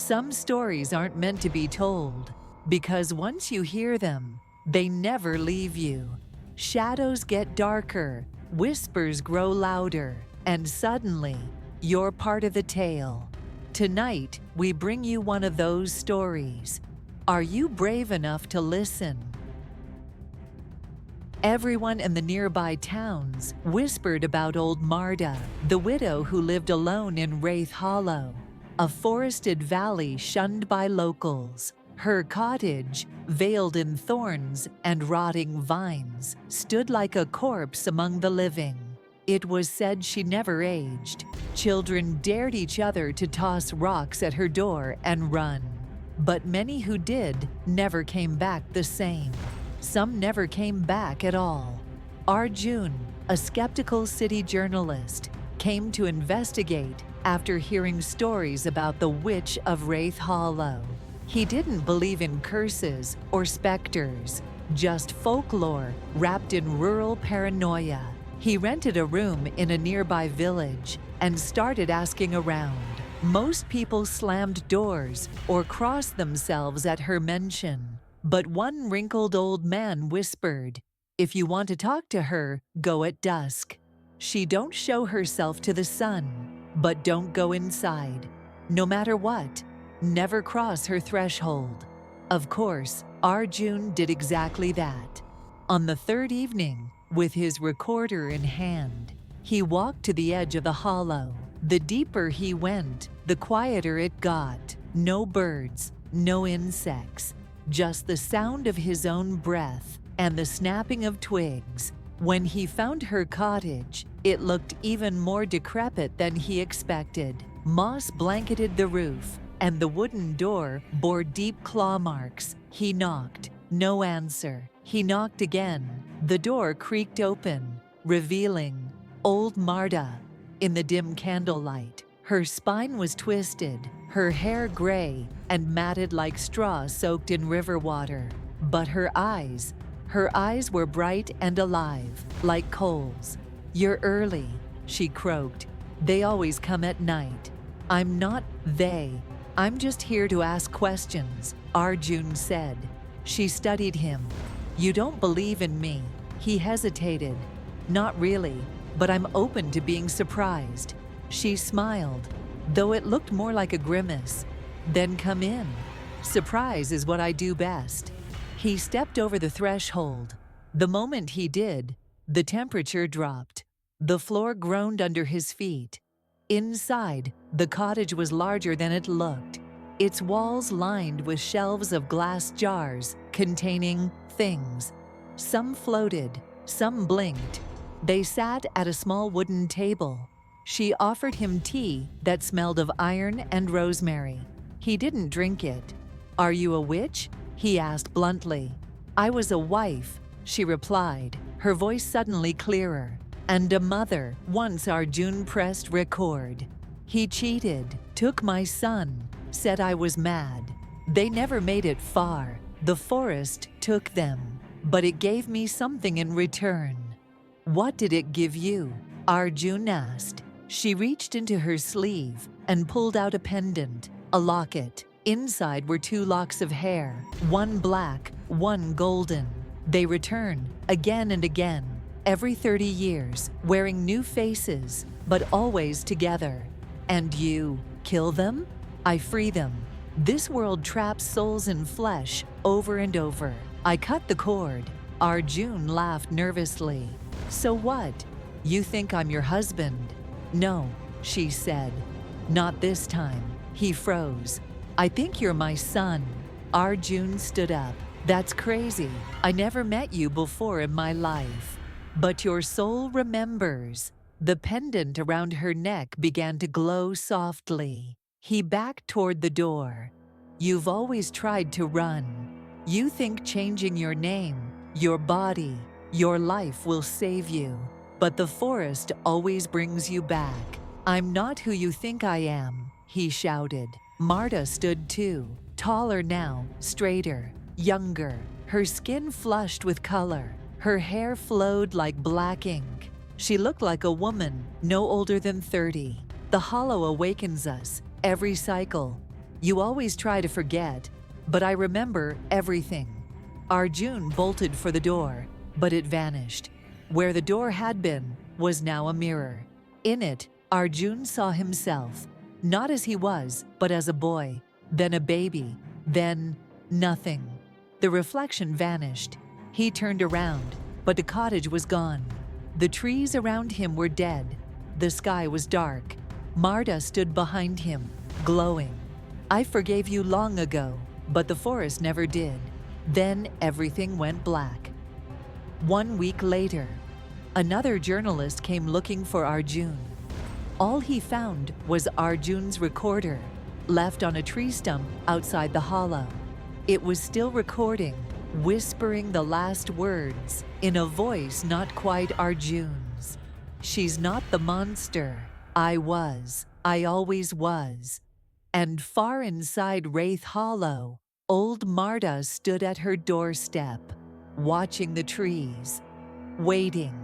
Some stories aren't meant to be told, because once you hear them, they never leave you. Shadows get darker, whispers grow louder, and suddenly, you're part of the tale. Tonight, we bring you one of those stories. Are you brave enough to listen? Everyone in the nearby towns whispered about old Marta, the widow who lived alone in Wraith Hollow, a forested valley shunned by locals. Her cottage, veiled in thorns and rotting vines, stood like a corpse among the living. It was said she never aged. Children dared each other to toss rocks at her door and run. But many who did never came back the same. Some never came back at all. Arjun, a skeptical city journalist, came to investigate after hearing stories about the Witch of Wraith Hollow. He didn't believe in curses or specters, just folklore wrapped in rural paranoia. He rented a room in a nearby village and started asking around. Most people slammed doors or crossed themselves at her mention. But one wrinkled old man whispered, "If you want to talk to her, go at dusk. She don't show herself to the sun, but don't go inside. No matter what, never cross her threshold." Of course, Arjun did exactly that. On the third evening, with his recorder in hand, he walked to the edge of the hollow. The deeper he went, the quieter it got. No birds, no insects, just the sound of his own breath and the snapping of twigs. When he found her cottage, it looked even more decrepit than he expected. Moss blanketed the roof, and the wooden door bore deep claw marks. He knocked. No answer. He knocked again. The door creaked open, revealing old Marta. In the dim candlelight, her spine was twisted, her hair gray and matted like straw soaked in river water. But her eyes were bright and alive, like coals. "You're early," she croaked. "They always come at night." "I'm not they. I'm just here to ask questions," Arjun said. She studied him. "You don't believe in me?" He hesitated. "Not really, but I'm open to being surprised." She smiled, though it looked more like a grimace. "Then come in. Surprise is what I do best." He stepped over the threshold. The moment he did, the temperature dropped. The floor groaned under his feet. Inside, the cottage was larger than it looked, its walls lined with shelves of glass jars containing things. Some floated, some blinked. They sat at a small wooden table. She offered him tea that smelled of iron and rosemary. He didn't drink it. "Are you a witch?" he asked bluntly. "I was a wife," she replied, her voice suddenly clearer. "And a mother." Once Arjun pressed record. "He cheated, took my son, said I was mad. They never made it far. The forest took them, but it gave me something in return." "What did it give you?" Arjun asked. She reached into her sleeve and pulled out a pendant, a locket. Inside were 2 locks of hair, one black, one golden. They return again and again, every 30 years, wearing new faces, but always together. "And you kill them?" "I free them. This world traps souls in flesh over and over. I cut the cord." Arjun laughed nervously. "So what? You think I'm your husband?" "No," she said. "Not this time." He froze. "I think you're my son." Arjun stood up. "That's crazy. I never met you before in my life. But your soul remembers." The pendant around her neck began to glow softly. He backed toward the door. "You've always tried to run. You think changing your name, your body, your life will save you. But the forest always brings you back." "I'm not who you think I am," he shouted. Marta stood too, taller now, straighter, younger, her skin flushed with color. Her hair flowed like black ink. She looked like a woman, no older than 30. "The hollow awakens us, every cycle. You always try to forget, but I remember everything. Arjun bolted for the door, but it vanished. Where the door had been was now a mirror. In it, Arjun saw himself, not as he was, but as a boy, then a baby, then nothing. The reflection vanished. He turned around, but the cottage was gone. The trees around him were dead. The sky was dark. Marta stood behind him, glowing. I forgave you long ago, but the forest never did. Then everything went black. 1 week later, another journalist came looking for Arjun. All he found was Arjun's recorder, left on a tree stump outside the hollow. It was still recording, whispering the last words in a voice not quite Arjun's. She's not the monster. I always was. And far inside Wraith Hollow, old Marta stood at her doorstep, watching the trees, waiting.